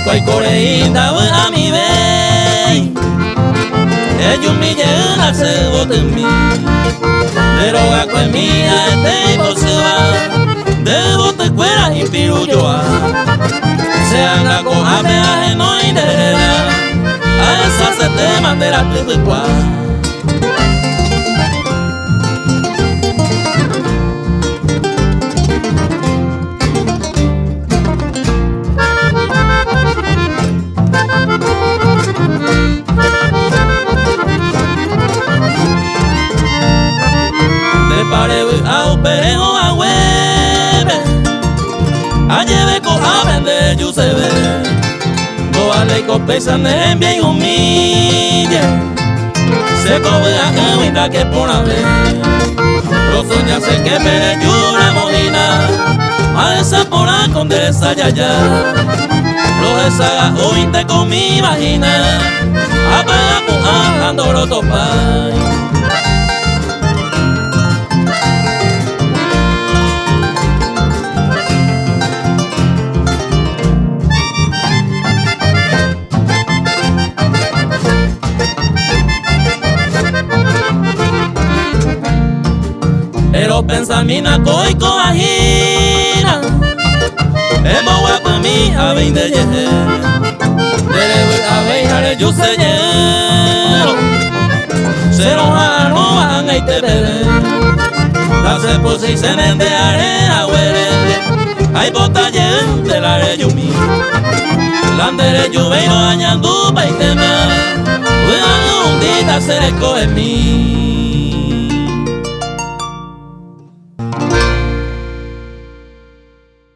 quay cô đây ta với ami về ellos me llegan a ser voto en mí pero a que mía te poseba de voto escuela y piru yo se haga con apeaje no interesa a esa se te mandera tu cuá. Pensando bien humilde se coge a camina que por la vez los soñas se que me una mojina a esa pora con esa ya los esa oíste con mi vagina apaga pujando los topai. Pensamina coi coagina emo guapa mi a vende ye debe a ver yo se lleno se no van a irte la se por si se nende arena huele hay bota de la de yo mi la de yo veo añando pa itema un día se le coge mi